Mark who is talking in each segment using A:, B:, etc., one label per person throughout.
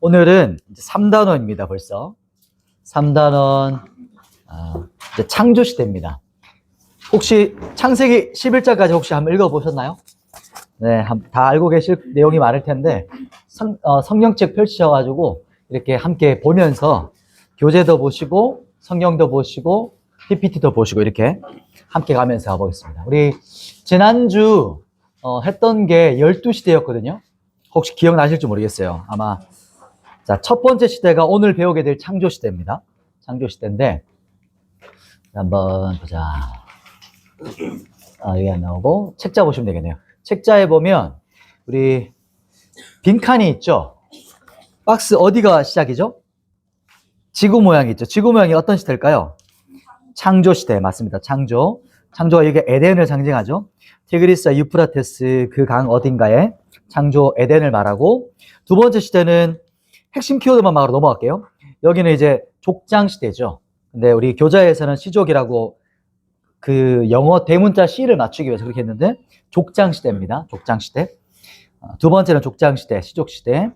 A: 오늘은 이제 3단원입니다, 벌써. 3단원, 이제 창조시대입니다. 혹시 창세기 11장까지 혹시 한번 읽어보셨나요? 네, 다 알고 계실 내용이 많을 텐데, 성경책 펼치셔가지고, 이렇게 함께 보면서, 교재도 보시고, 성경도 보시고, PPT도 보시고, 이렇게 함께 가면서 가보겠습니다. 우리, 지난주, 했던 게 12시대였거든요. 혹시 기억나실지 모르겠어요. 아마. 자, 첫 번째 시대가 오늘 배우게 될 창조시대입니다. 창조시대인데, 한번 보자. 여기 안 나오고, 책자 보시면 되겠네요. 책자에 보면, 우리, 빈칸이 있죠? 박스 어디가 시작이죠? 지구 모양이 있죠? 지구 모양이 어떤 시대일까요? 창조시대, 맞습니다. 창조. 창조가 여기 에덴을 상징하죠? 티그리스와 유프라테스 그 강 어딘가에 창조 에덴을 말하고, 두 번째 시대는 핵심 키워드만 말로 넘어갈게요. 여기는 이제 족장시대죠. 근데 우리 교자에서는 시족이라고 그 영어 대문자 C를 맞추기 위해서 그렇게 했는데, 족장시대입니다. 족장시대. 두 번째는 족장시대, 시족시대.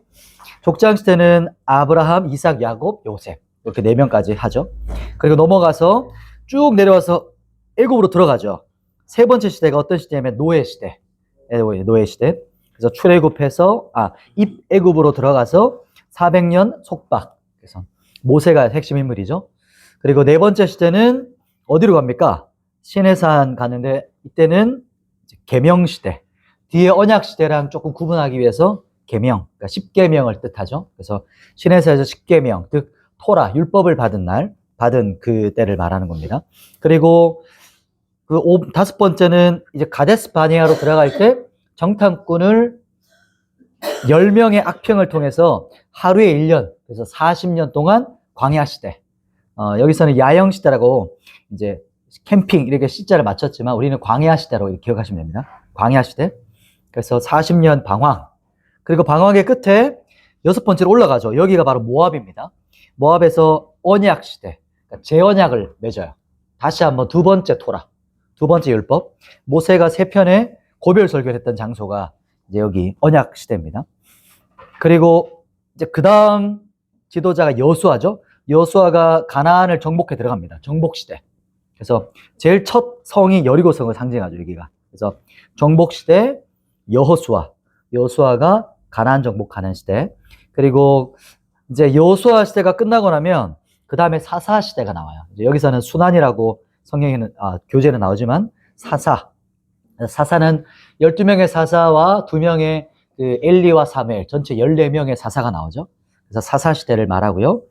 A: 족장시대는 아브라함, 이삭, 야곱, 요셉. 이렇게 4명까지 하죠. 그리고 넘어가서 쭉 내려와서 애굽으로 들어가죠. 세 번째 시대가 어떤 시대냐면 노예시대. 노예시대. 그래서 출애굽해서, 입애굽으로 들어가서 400년 속박. 그래서 모세가 핵심 인물이죠. 그리고 네 번째 시대는 어디로 갑니까? 시내산 가는데, 이때는 계명시대. 뒤에 언약시대랑 조금 구분하기 위해서 계명, 그러니까 10계명을 뜻하죠. 그래서 시내산에서 10계명, 즉 토라, 율법을 받은 그 때를 말하는 겁니다. 그리고 그 다섯 번째는 이제 가데스 바네아로 들어갈 때 정탐꾼을 10명의 악평을 통해서 하루에 1년, 그래서 40년 동안 광야시대. 여기서는 야영시대라고 이제 캠핑 이렇게 시자를 맞췄지만 우리는 광야시대로 이렇게 기억하시면 됩니다. 광야시대. 그래서 40년 방황. 그리고 방황의 끝에 여섯 번째로 올라가죠. 여기가 바로 모압입니다. 모압에서 언약시대. 그러니까 재언약을 맺어요. 다시 한번 두 번째 토라. 두 번째 율법. 모세가 3편의 고별 설교를 했던 장소가 이제 여기 언약시대입니다. 그리고 이제 그 다음 지도자가 여수아죠. 여수아가 가나안을 정복해 들어갑니다. 정복시대. 그래서 제일 첫 성이 여리고성을 상징하죠, 여기가. 그래서 정복시대, 여호수아. 여호수아가 가나안 정복하는 시대. 그리고 이제 여호수아 시대가 끝나고 나면 그 다음에 사사 시대가 나와요. 이제 여기서는 순환이라고 성경에는, 교재는 나오지만 사사는 12명의 사사와 2명의 그 엘리와 사무엘, 전체 14명의 사사가 나오죠. 그래서 사사 시대를 말하고요.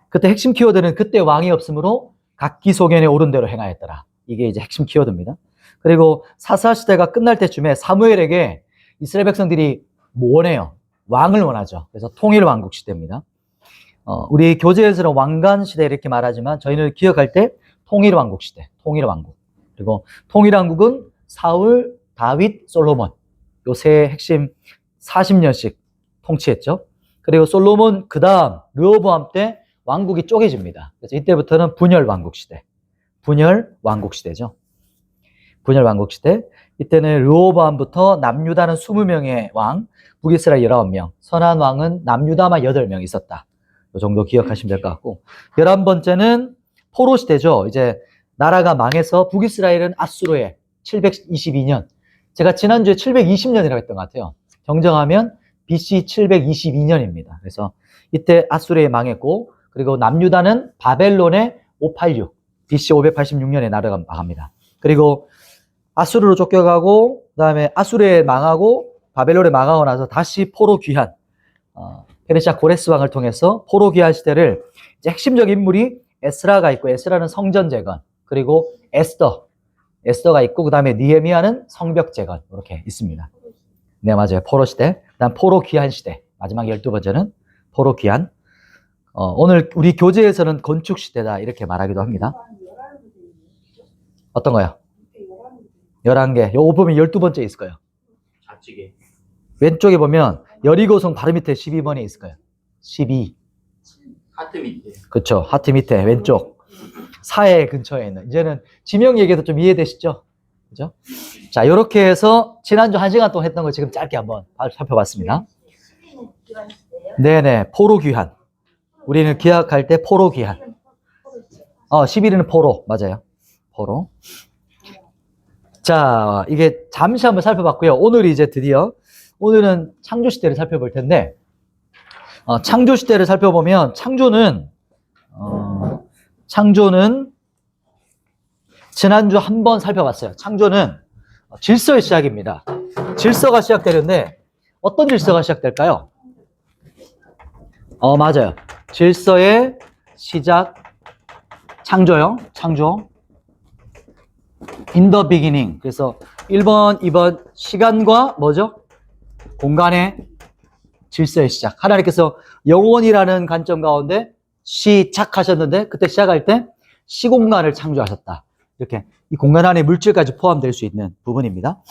A: 그때 핵심 키워드는 그때 왕이 없으므로 각기 소견에 오른 대로 행하였더라. 이게 이제 핵심 키워드입니다. 그리고 사사 시대가 끝날 때쯤에 사무엘에게 이스라엘 백성들이 원해요. 왕을 원하죠. 그래서 통일 왕국 시대입니다. 우리 교재에서는 왕관 시대 이렇게 말하지만 저희는 기억할 때 통일 왕국 시대, 통일 왕국. 그리고 통일 왕국은 사울, 다윗, 솔로몬. 요 세 핵심 40년씩 통치했죠. 그리고 솔로몬 그 다음 르호보암 때 왕국이 쪼개집니다. 그래서 이때부터는 분열 왕국 시대. 분열 왕국 시대죠. 분열 왕국 시대. 이때는 르호보암부터 남유다는 20명의 왕, 북이스라엘 19명, 선한 왕은 남유다만 8명 있었다. 이 정도 기억하시면 될 것 같고, 11번째는 포로 시대죠. 이제 나라가 망해서 북이스라엘은 아수르에 722년. 제가 지난주에 720년이라고 했던 것 같아요. 정정하면 BC 722년입니다. 그래서 이때 아수르에 망했고, 그리고 남유다는 바벨론에 586, BC 586년에 나라가 망합니다. 그리고 아수르로 쫓겨가고, 그 다음에 아수르에 망하고, 바벨론에 망하고 나서 다시 포로 귀환, 페르시아 고레스 왕을 통해서 포로 귀환 시대를 이제 핵심적인 인물이 에스라가 있고, 에스라는 성전 재건, 그리고 에스더가 있고, 그 다음에 니헤미야는 성벽 재건, 이렇게 있습니다. 네, 맞아요. 포로 시대. 그다음 포로 귀환 시대. 마지막 12번째는 포로 귀환. 오늘 우리 교재에서는 건축 시대다 이렇게 말하기도 합니다. 어떤 거요? 11개. 요거 보면 12번째 있을 거예요.
B: 좌측에.
A: 왼쪽에 보면 여리고성 바로 밑에 12번에 있을 거예요. 12.
B: 하트 밑에.
A: 그렇죠. 하트 밑에 왼쪽. 사해 근처에 있는. 이제는 지명 얘기도 좀 이해되시죠? 그죠? 자, 이렇게 해서 지난주 1시간 동안 했던 거 지금 짧게 한번 살펴봤습니다. 네네, 포로 귀환. 우리는 기약할 때 포로 귀환. 11일은 포로, 맞아요. 포로. 자, 이게 잠시 한번 살펴봤고요. 오늘이 이제 드디어, 오늘은 창조시대를 살펴볼 텐데, 창조시대를 살펴보면, 창조는 지난주 한 번 살펴봤어요. 창조는 질서의 시작입니다. 질서가 시작되는데, 어떤 질서가 시작될까요? 맞아요. 질서의 시작, 창조요. 창조. In the beginning. 그래서 1번, 2번, 시간과 뭐죠? 공간의 질서의 시작. 하나님께서 영원이라는 관점 가운데 시작하셨는데, 그때 시작할 때 시공간을 창조하셨다. 이렇게 이 공간 안에 물질까지 포함될 수 있는 부분입니다.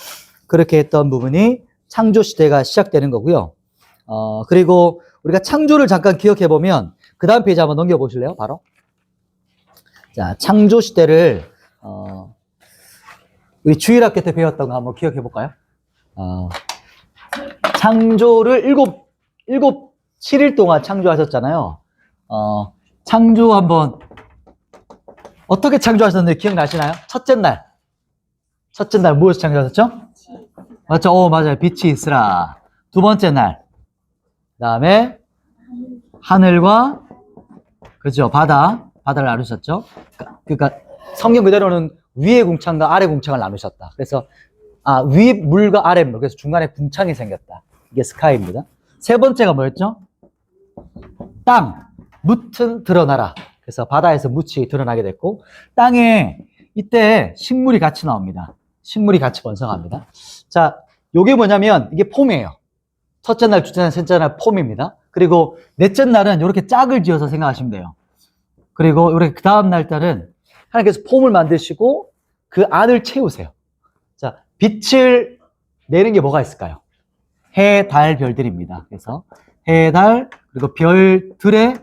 A: 그렇게 했던 부분이 창조 시대가 시작되는 거고요. 그리고 우리가 창조를 잠깐 기억해 보면 그 다음 페이지 한번 넘겨 보실래요? 바로. 자, 창조 시대를 우리 주일학교 때 배웠던 거 한번 기억해 볼까요? 창조를 7일 동안 창조하셨잖아요. 창조 한번 어떻게 창조하셨는지 기억나시나요? 첫째 날 무엇을 창조하셨죠? 맞죠? 맞아요. 빛이 있으라. 두 번째 날. 그 다음에 하늘과 그죠? 바다를 나누셨죠? 그러니까 성경 그대로는 위의 궁창과 아래 궁창을 나누셨다. 그래서 위 물과 아래 물. 그래서 중간에 궁창이 생겼다. 이게 스카이입니다. 세 번째가 뭐였죠? 땅. 묻은 드러나라. 그래서 바다에서 묻이 드러나게 됐고, 땅에 이때 식물이 같이 나옵니다. 식물이 같이 번성합니다. 자, 요게 뭐냐면 이게 폼이에요. 첫째 날, 둘째 날, 셋째 날 폼입니다. 그리고 넷째 날은 이렇게 짝을 지어서 생각하시면 돼요. 그리고 이렇게 그 다음 날 달은 하나님께서 폼을 만드시고 그 안을 채우세요. 자, 빛을 내는 게 뭐가 있을까요? 해, 달, 별들입니다. 그래서 해, 달, 그리고 별들에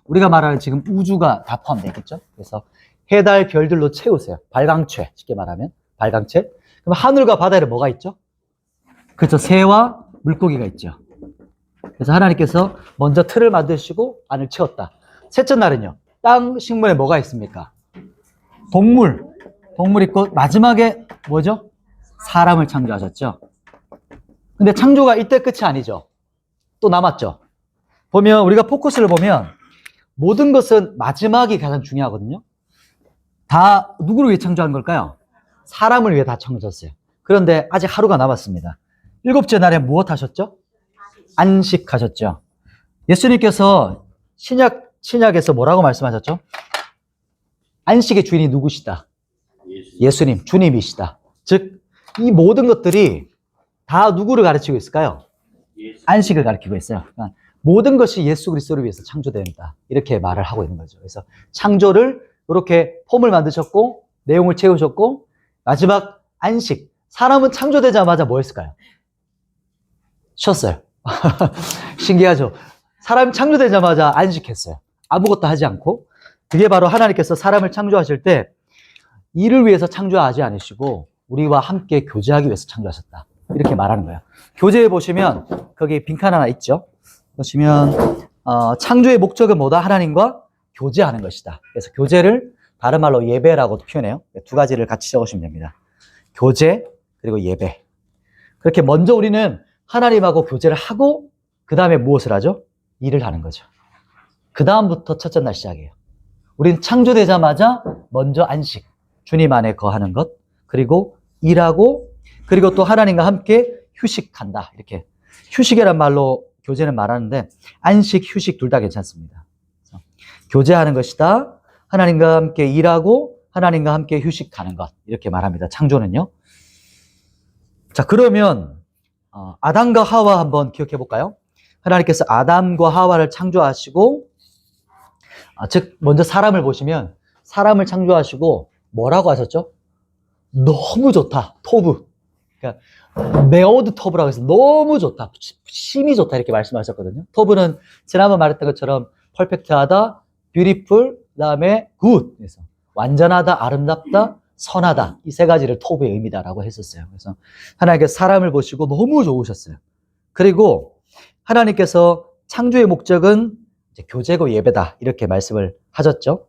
A: 우리가 말하는 지금 우주가 다 포함되어 있겠죠? 그래서 해, 달, 별들로 채우세요. 발광체, 쉽게 말하면 발광체. 그럼 하늘과 바다에 뭐가 있죠? 그렇죠. 새와 물고기가 있죠. 그래서 하나님께서 먼저 틀을 만드시고 안을 채웠다. 셋째 날은요. 땅 식물에 뭐가 있습니까? 동물 있고 마지막에 뭐죠? 사람을 창조하셨죠. 근데 창조가 이때 끝이 아니죠. 또 남았죠. 보면 우리가 포커스를 보면 모든 것은 마지막이 가장 중요하거든요. 다 누구를 위해 창조한 걸까요? 사람을 위해 다 창조했어요. 그런데 아직 하루가 남았습니다. 7째 날에 무엇 하셨죠? 안식하셨죠. 예수님께서 신약에서 뭐라고 말씀하셨죠? 안식의 주인이 누구시다? 예수님, 주님이시다. 즉, 이 모든 것들이 다 누구를 가르치고 있을까요? 안식을 가르치고 있어요. 그러니까 모든 것이 예수 그리스도를 위해서 창조된다. 이렇게 말을 하고 있는 거죠. 그래서 창조를 이렇게 폼을 만드셨고 내용을 채우셨고 마지막 안식. 사람은 창조되자마자 뭐 했을까요? 쉬었어요. 신기하죠? 사람이 창조되자마자 안식했어요. 아무것도 하지 않고. 그게 바로 하나님께서 사람을 창조하실 때 이를 위해서 창조하지 않으시고 우리와 함께 교제하기 위해서 창조하셨다. 이렇게 말하는 거예요. 교재에 보시면 거기 빈칸 하나 있죠. 보시면 창조의 목적은 뭐다? 하나님과 교제하는 것이다. 그래서 교제를 다른 말로 예배라고도 표현해요. 두 가지를 같이 적으시면 됩니다. 교제 그리고 예배. 그렇게 먼저 우리는 하나님하고 교제를 하고 그 다음에 무엇을 하죠? 일을 하는 거죠. 그 다음부터 첫째 날 시작이에요. 우리는 창조되자마자 먼저 안식, 주님 안에 거하는 것, 그리고 일하고, 그리고 또 하나님과 함께 휴식한다. 이렇게 휴식이란 말로 교제는 말하는데 안식, 휴식 둘 다 괜찮습니다. 교제하는 것이다. 하나님과 함께 일하고 하나님과 함께 휴식하는 것. 이렇게 말합니다. 창조는요. 자, 그러면 아담과 하와 한번 기억해 볼까요? 하나님께서 아담과 하와를 창조하시고 즉 먼저 사람을 보시면 사람을 창조하시고 뭐라고 하셨죠? 너무 좋다. 토브. 그러니까 메오드 토브라고 해서 너무 좋다. 심이 좋다 이렇게 말씀하셨거든요. 토브는 지난번 말했던 것처럼 퍼펙트하다, 뷰티풀, 그다음에 굿. 그래서 완전하다, 아름답다, 선하다. 이 세 가지를 토브의 의미다라고 했었어요. 그래서 하나님께서 사람을 보시고 너무 좋으셨어요. 그리고 하나님께서 창조의 목적은 이제 교제고 예배다. 이렇게 말씀을 하셨죠.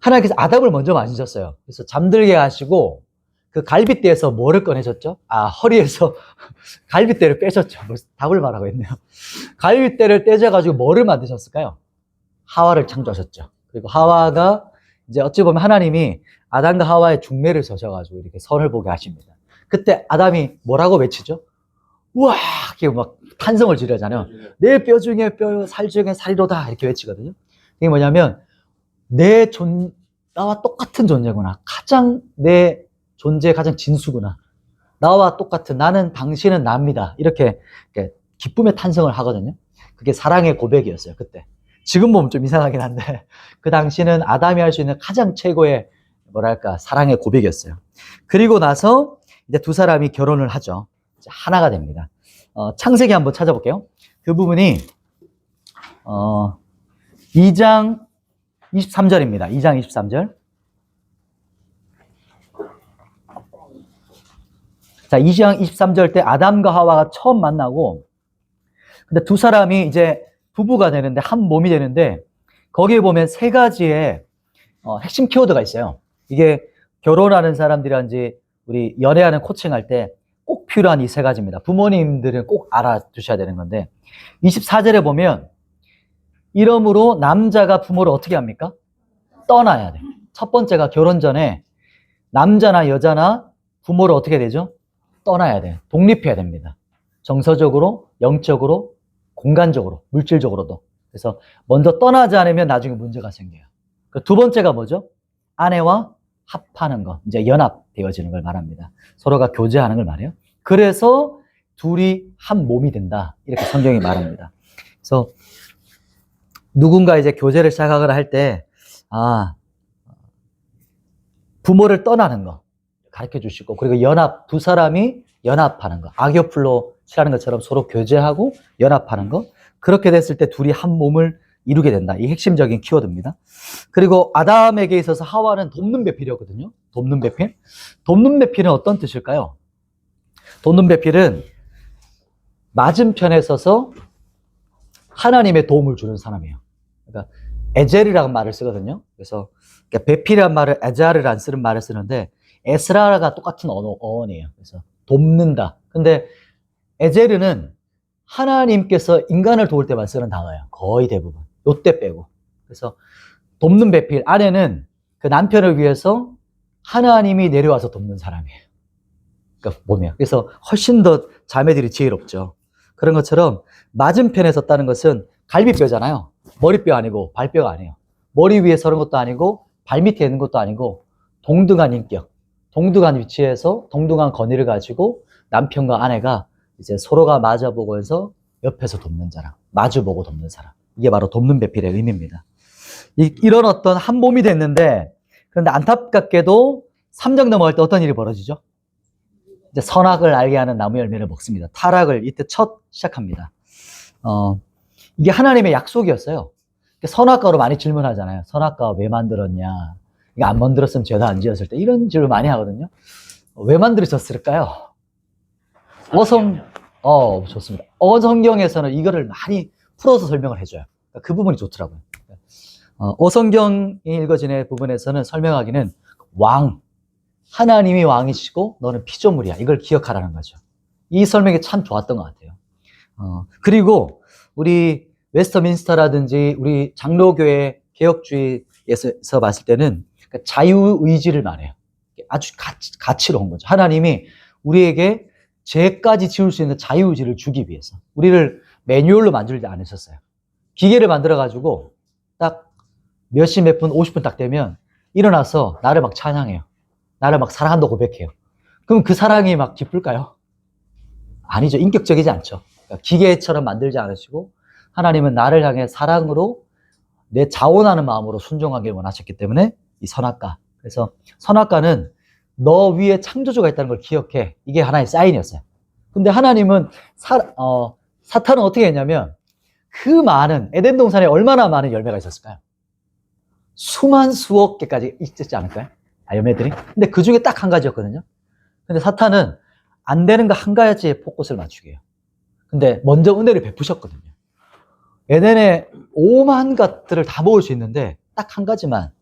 A: 하나님께서 아담을 먼저 만지셨어요. 그래서 잠들게 하시고 그 갈빗대에서 뭐를 꺼내셨죠? 허리에서 갈빗대를 빼셨죠. 답을 말하고 있네요. 갈빗대를 떼셔가지고 뭐를 만드셨을까요? 하와를 창조하셨죠. 그리고 하와가 이제 어찌 보면 하나님이 아담과 하와의 중매를 서셔가지고 이렇게 선을 보게 하십니다. 그때 아담이 뭐라고 외치죠? 우와! 이렇게 막 탄성을 지르잖아요. 내 뼈 중에 뼈요, 살 중에 살이로다. 이렇게 외치거든요. 이게 뭐냐면, 나와 똑같은 존재구나. 내 존재의 가장 진수구나. 나와 똑같은, 나는 당신은 나입니다. 이렇게 기쁨의 탄성을 하거든요. 그게 사랑의 고백이었어요, 그때. 지금 보면 좀 이상하긴 한데, 그 당시는 아담이 할 수 있는 가장 최고의, 사랑의 고백이었어요. 그리고 나서 이제 두 사람이 결혼을 하죠. 이제 하나가 됩니다. 창세기 한번 찾아볼게요. 그 부분이, 2장 23절입니다. 2장 23절. 자, 2장 23절 때 아담과 하와가 처음 만나고, 근데 두 사람이 이제 부부가 되는데, 한 몸이 되는데, 거기에 보면 세 가지의 핵심 키워드가 있어요. 이게 결혼하는 사람들이란지, 우리 연애하는 코칭할 때 꼭 필요한 이 세 가지입니다. 부모님들은 꼭 알아두셔야 되는 건데, 24절에 보면, 이러므로 남자가 부모를 어떻게 합니까? 떠나야 돼. 첫 번째가 결혼 전에 남자나 여자나 부모를 어떻게 되죠? 떠나야 돼. 독립해야 됩니다. 정서적으로, 영적으로, 공간적으로, 물질적으로도. 그래서 먼저 떠나지 않으면 나중에 문제가 생겨요. 두 번째가 뭐죠? 아내와 합하는 거. 이제 연합되어지는 걸 말합니다. 서로가 교제하는 걸 말해요. 그래서 둘이 한 몸이 된다. 이렇게 성경이 말합니다. 그래서 누군가 이제 교제를 시작하거나 할 때, 부모를 떠나는 거 가르쳐 주시고, 그리고 두 사람이 연합하는 거. 아교플로라는 것처럼 서로 교제하고 연합하는 거. 그렇게 됐을 때 둘이 한 몸을 이루게 된다. 이 핵심적인 키워드입니다. 그리고 아담에게 있어서 하와는 돕는 배필이었거든요. 돕는 배필. 돕는 배필은 어떤 뜻일까요? 돕는 배필은 맞은편에 서서 하나님의 도움을 주는 사람이에요. 그러니까 에젤이라는 말을 쓰거든요. 그래서 배필이라는 말을 에자르라는 쓰는 말을 쓰는데 에스라가 똑같은 어원이에요. 그래서 돕는다. 근데 에제르는 하나님께서 인간을 도울 때만 쓰는 단어예요. 거의 대부분. 요때 빼고. 그래서 돕는 배필, 아내는 그 남편을 위해서 하나님이 내려와서 돕는 사람이에요. 그러니까 보면. 그래서 훨씬 더 자매들이 지혜롭죠. 그런 것처럼 맞은편에 섰다는 것은 갈비뼈잖아요. 머리뼈 아니고 발뼈가 아니에요. 머리 위에 서는 것도 아니고 발 밑에 있는 것도 아니고 동등한 인격, 동등한 위치에서 동등한 권위를 가지고 남편과 아내가 이제 서로가 마주보고 해서 옆에서 돕는 사람, 마주보고 돕는 사람. 이게 바로 돕는 배필의 의미입니다. 이런 어떤 한 몸이 됐는데, 그런데 안타깝게도 3장 넘어갈 때 어떤 일이 벌어지죠? 이제 선악을 알게 하는 나무 열매를 먹습니다. 타락을 이때 시작합니다. 이게 하나님의 약속이었어요. 선악과로 많이 질문하잖아요. 선악과 왜 만들었냐? 이거 안 만들었으면 죄도 안 지었을 때 이런 질문 많이 하거든요. 왜 만들어졌을까요? 좋습니다. 어성경에서는 이거를 많이 풀어서 설명을 해줘요. 그 부분이 좋더라고요. 어성경이 읽어지는 부분에서는 설명하기는 하나님이 왕이시고 너는 피조물이야. 이걸 기억하라는 거죠. 이 설명이 참 좋았던 것 같아요. 그리고 우리 웨스터민스터라든지 우리 장로교회 개혁주의에서 봤을 때는 자유의지를 말해요. 아주 가치로운 거죠. 하나님이 우리에게 죄까지 지을 수 있는 자유의지를 주기 위해서 우리를 매뉴얼로 만들지 않으셨어요. 기계를 만들어가지고 딱 몇 시 몇 분 50분 딱 되면 일어나서 나를 막 찬양해요. 나를 막 사랑한다고 고백해요. 그럼 그 사랑이 막 기쁠까요? 아니죠. 인격적이지 않죠. 그러니까 기계처럼 만들지 않으시고 하나님은 나를 향해 사랑으로 내 자원하는 마음으로 순종하길 원하셨기 때문에 이 선악과. 그래서 선악과는 너 위에 창조주가 있다는 걸 기억해. 이게 하나의 사인이었어요. 근데 하나님은 사탄은 어떻게 했냐면 그 많은 에덴 동산에 얼마나 많은 열매가 있었을까요? 수만 수억 개까지 있지 않을까요? 열매들이. 근데 그 중에 딱 한 가지였거든요. 근데 사탄은 안 되는 거 한 가지에 포커스를 맞추게 해요. 근데 먼저 은혜를 베푸셨거든요. 에덴에 오만 것들을 다 모을 수 있는데 딱 한 가지만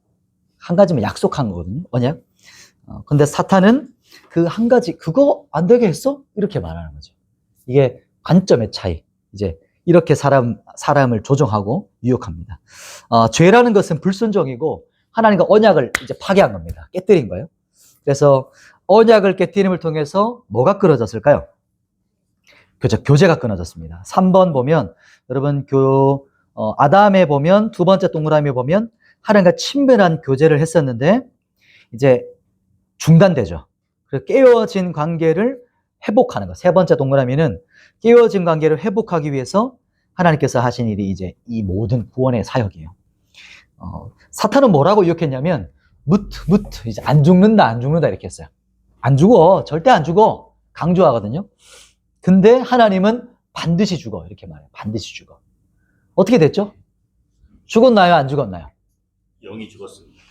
A: 약속한 거거든요. 언약. 근데 사탄은 그 한 가지 그거 안 되게 했어? 이렇게 말하는 거죠. 이게 관점의 차이. 이제 이렇게 사람을 조종하고 유혹합니다. 죄라는 것은 불순종이고 하나님과 언약을 이제 파괴한 겁니다. 깨뜨린 거예요. 그래서 언약을 깨뜨림을 통해서 뭐가 끊어졌을까요? 그죠. 교제가 끊어졌습니다. 3번 보면 여러분 아담에 보면 두 번째 동그라미에 보면 하나님과 친밀한 교제를 했었는데 이제 중단되죠. 그래서 깨어진 관계를 회복하는 것. 세 번째 동그라미는 깨어진 관계를 회복하기 위해서 하나님께서 하신 일이 이제 이 모든 구원의 사역이에요. 사탄은 뭐라고 유혹했냐면 무트 이제 안 죽는다 이렇게 했어요. 안 죽어. 절대 안 죽어. 강조하거든요. 근데 하나님은 반드시 죽어. 이렇게 말해요. 반드시 죽어. 어떻게 됐죠? 죽었나요? 안 죽었나요?
B: 영이 죽었습니다.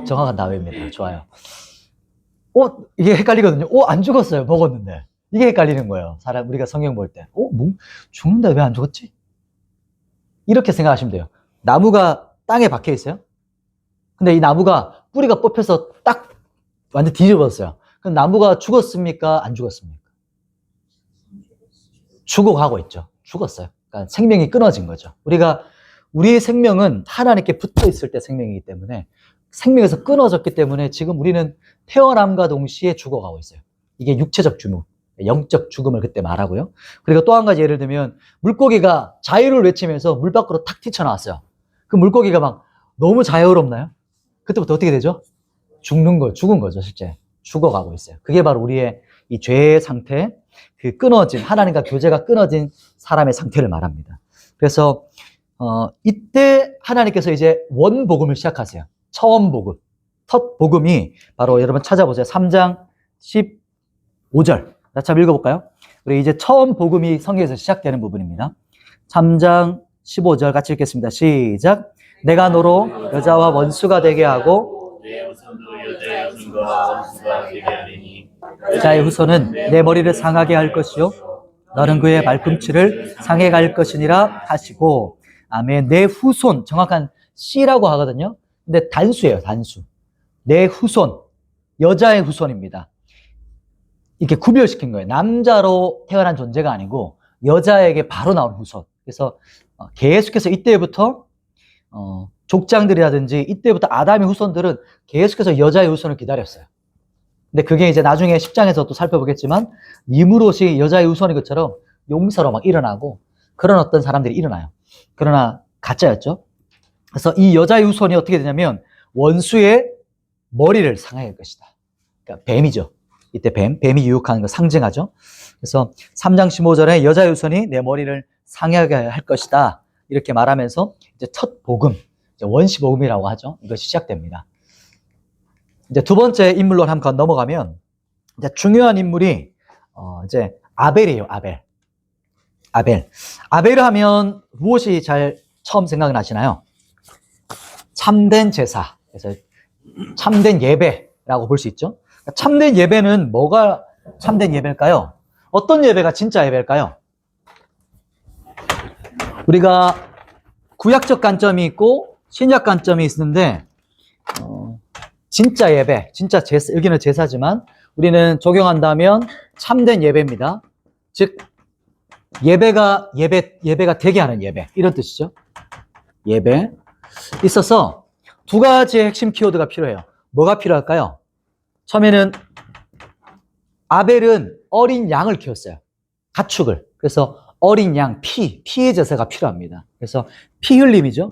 A: 정확한 답입니다. 좋아요. 이게 헷갈리거든요. 안 죽었어요. 먹었는데. 이게 헷갈리는 거예요. 우리가 성경 볼 때. 죽는다. 왜 안 죽었지? 이렇게 생각하시면 돼요. 나무가 땅에 박혀 있어요. 근데 이 나무가 뿌리가 뽑혀서 딱 완전 뒤집어졌어요. 그럼 나무가 죽었습니까? 안 죽었습니까? 죽어가고 있죠. 죽었어요. 그러니까 생명이 끊어진 거죠. 우리의 생명은 하나님께 붙어 있을 때 생명이기 때문에 생명에서 끊어졌기 때문에 지금 우리는 태어남과 동시에 죽어가고 있어요. 이게 육체적 죽음, 영적 죽음을 그때 말하고요. 그리고 또 한 가지 예를 들면 물고기가 자유를 외치면서 물 밖으로 탁 튀쳐나왔어요. 그 물고기가 막 너무 자유롭나요? 그때부터 어떻게 되죠? 죽은 거죠, 실제. 죽어가고 있어요. 그게 바로 우리의 이 죄의 상태, 그 끊어진, 하나님과 교제가 끊어진 사람의 상태를 말합니다. 그래서, 이때 하나님께서 이제 원복음을 시작하세요. 처음 복음. 첫 복음이 바로 여러분 찾아보세요. 3장 15절. 자, 한번 읽어볼까요? 우리 이제 처음 복음이 성경에서 시작되는 부분입니다. 3장 15절 같이 읽겠습니다. 시작. 내가 너로 여자와 원수가 되게 하고
B: 내 후손도 여자의 후손과 원수가 되게 하리니
A: 여자의 후손은 내 머리를 상하게 할 것이요 너는 그의 발꿈치를 상해 갈 것이니라 하시고 아멘. 내 후손 정확한 씨라고 하거든요. 근데 단수예요. 단수. 내 후손 여자의 후손입니다. 이렇게 구별시킨 거예요. 남자로 태어난 존재가 아니고 여자에게 바로 나온 후손. 그래서 계속해서 이때부터 족장들이라든지 이때부터 아담의 후손들은 계속해서 여자의 후손을 기다렸어요. 근데 그게 이제 나중에 10장에서 또 살펴보겠지만 니무롯이 여자의 후손인 것처럼 용서로 막 일어나고 그런 어떤 사람들이 일어나요. 그러나 가짜였죠. 그래서 이 여자의 후손이 어떻게 되냐면 원수의 머리를 상하게 할 것이다. 그러니까 뱀이죠. 이때 뱀이 유혹하는 거 상징하죠. 그래서 3장 15절에 여자의 후손이 내 머리를 상하게 할 것이다. 이렇게 말하면서 이제 첫 복음, 이제 원시 복음이라고 하죠. 이것이 시작됩니다. 이제 두 번째 인물로 한번 넘어가면 이제 중요한 인물이 이제 아벨이에요. 아벨을 하면 무엇이 잘 처음 생각나시나요? 참된 제사. 그래서 참된 예배라고 볼 수 있죠. 참된 예배는 뭐가 참된 예배일까요? 어떤 예배가 진짜 예배일까요? 우리가 구약적 관점이 있고 신약 관점이 있는데 진짜 예배, 진짜 제사, 여기는 제사지만 우리는 적용한다면 참된 예배입니다. 즉 예배가 되게 하는 예배 이런 뜻이죠. 예배 있어서 두 가지의 핵심 키워드가 필요해요. 뭐가 필요할까요? 처음에는 아벨은 어린 양을 키웠어요. 가축을. 그래서 어린 양, 피의 제사가 필요합니다. 그래서 피 흘림이죠.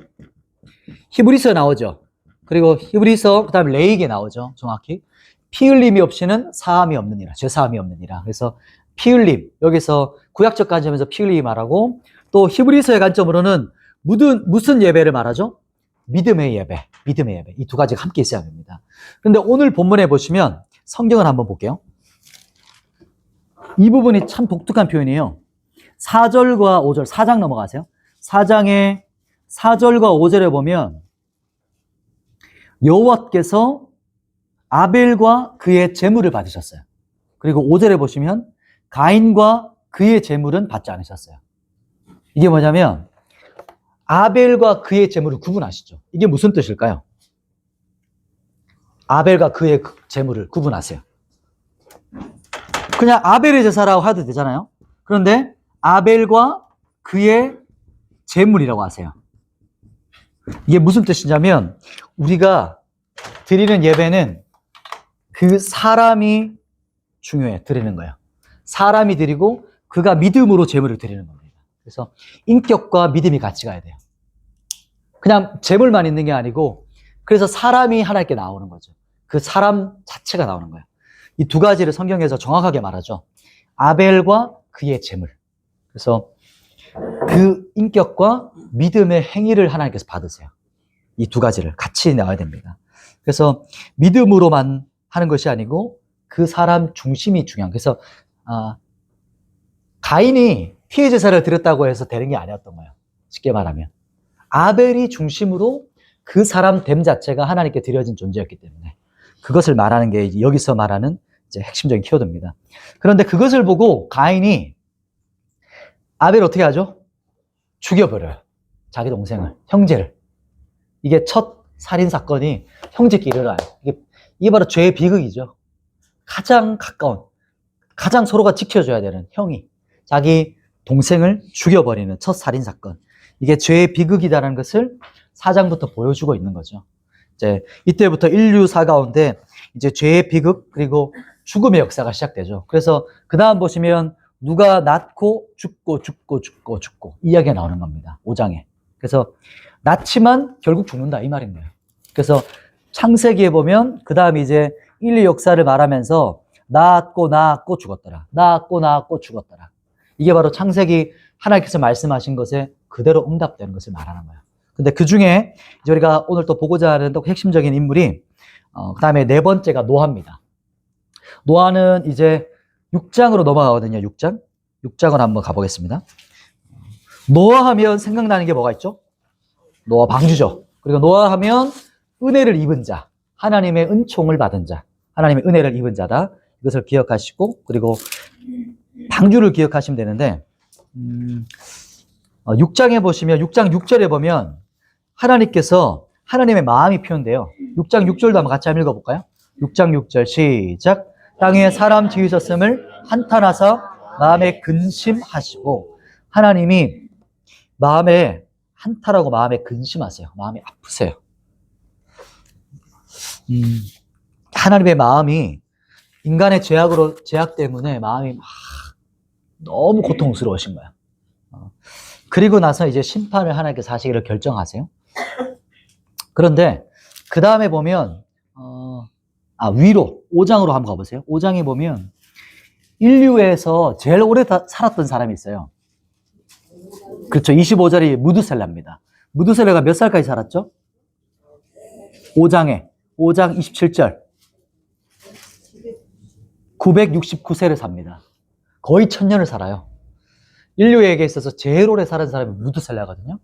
A: 히브리서에 나오죠. 그리고 히브리서, 그 다음에 레이기에 나오죠. 정확히. 피 흘림이 없이는 사함이 없느니라. 죄사함이 없느니라. 그래서 피 흘림. 여기서 구약적 관점에서 피 흘림이 말하고 또 히브리서의 관점으로는 무슨 예배를 말하죠? 믿음의 예배. 이 두 가지가 함께 있어야 됩니다. 그런데 오늘 본문에 보시면 성경을 한번 볼게요. 이 부분이 참 독특한 표현이에요. 4절과 5절, 4장 넘어가세요. 4장의 4절과 5절에 보면 여호와께서 아벨과 그의 제물을 받으셨어요. 그리고 5절에 보시면 가인과 그의 제물은 받지 않으셨어요. 이게 뭐냐면 아벨과 그의 제물을 구분하시죠. 이게 무슨 뜻일까요? 아벨과 그의 제물을 구분하세요. 그냥 아벨의 제사라고 해도 되잖아요. 그런데 아벨과 그의 제물이라고 하세요. 이게 무슨 뜻이냐면 우리가 드리는 예배는 그 사람이 중요해. 드리는 거예요. 사람이 드리고 그가 믿음으로 제물을 드리는 겁니다. 그래서 인격과 믿음이 같이 가야 돼요. 그냥 제물만 있는 게 아니고 그래서 사람이 하나님께 나오는 거죠. 그 사람 자체가 나오는 거예요. 이 두 가지를 성경에서 정확하게 말하죠. 아벨과 그의 제물. 그래서 그 인격과 믿음의 행위를 하나님께서 받으세요. 이 두 가지를 같이 나와야 됩니다. 그래서 믿음으로만 하는 것이 아니고 그 사람 중심이 중요한. 그래서 가인이 피해 제사를 드렸다고 해서 되는 게 아니었던 거예요. 쉽게 말하면 아벨이 중심으로 그 사람 됨 자체가 하나님께 드려진 존재였기 때문에 그것을 말하는 게 여기서 말하는 이제 핵심적인 키워드입니다. 그런데 그것을 보고 가인이 아벨을 어떻게 하죠? 죽여버려요. 자기 동생을, 형제를. 이게 첫 살인 사건이 형제끼리 일어나요. 이게 바로 죄의 비극이죠. 가장 가까운, 가장 서로가 지켜줘야 되는 형이 자기 동생을 죽여버리는 첫 살인 사건. 이게 죄의 비극이다라는 것을 4장부터 보여주고 있는 거죠. 이제 이때부터 인류사 가운데 이제 죄의 비극 그리고 죽음의 역사가 시작되죠. 그래서 그 다음 보시면 누가 낳고 죽고 이야기가 나오는 겁니다. 5장에. 그래서 낳지만 결국 죽는다 이 말인 거예요. 그래서 창세기에 보면 그 다음 이제 인류 역사를 말하면서 낳았고 죽었더라. 낳았고 죽었더라. 이게 바로 창세기 하나님께서 말씀하신 것에 그대로 응답되는 것을 말하는 거예요. 근데 그 중에 이제 우리가 오늘 또 보고자 하는 또 핵심적인 인물이 그 다음에 네 번째가 노아입니다. 노아는 이제 6장으로 넘어가거든요. 6장으로 한번 가보겠습니다. 노아 하면 생각나는 게 뭐가 있죠? 노아 방주죠. 그리고 노아 하면 은혜를 입은 자, 하나님의 은총을 받은 자, 하나님의 은혜를 입은 자다. 이것을 기억하시고 그리고 방주를 기억하시면 되는데 6장에 보시면 6장 6절에 보면 하나님께서 하나님의 마음이 표현돼요. 6장 6절도 한번 같이 한번 읽어볼까요? 6장 6절 시작. 땅에 사람 지으셨음을 한탄하사 마음에 근심하시고 하나님이 마음에 한탄하고 마음에 근심하세요. 마음이 아프세요. 하나님의 마음이 인간의 죄악 때문에 마음이 막 너무 고통스러우신 거예요. 그리고 나서 이제 심판을 하나님께서 하시기를 결정하세요. 그런데 그 다음에 보면 위로 5장으로 한번 가보세요. 5장에 보면 인류에서 제일 오래 살았던 사람이 있어요. 그렇죠. 25절이 무드셀라입니다. 무드셀라가 몇 살까지 살았죠? 5장 27절 969세를 삽니다. 거의 1000년을 살아요. 인류에게 있어서 제일 오래 살은 사람이 무드셀라거든요.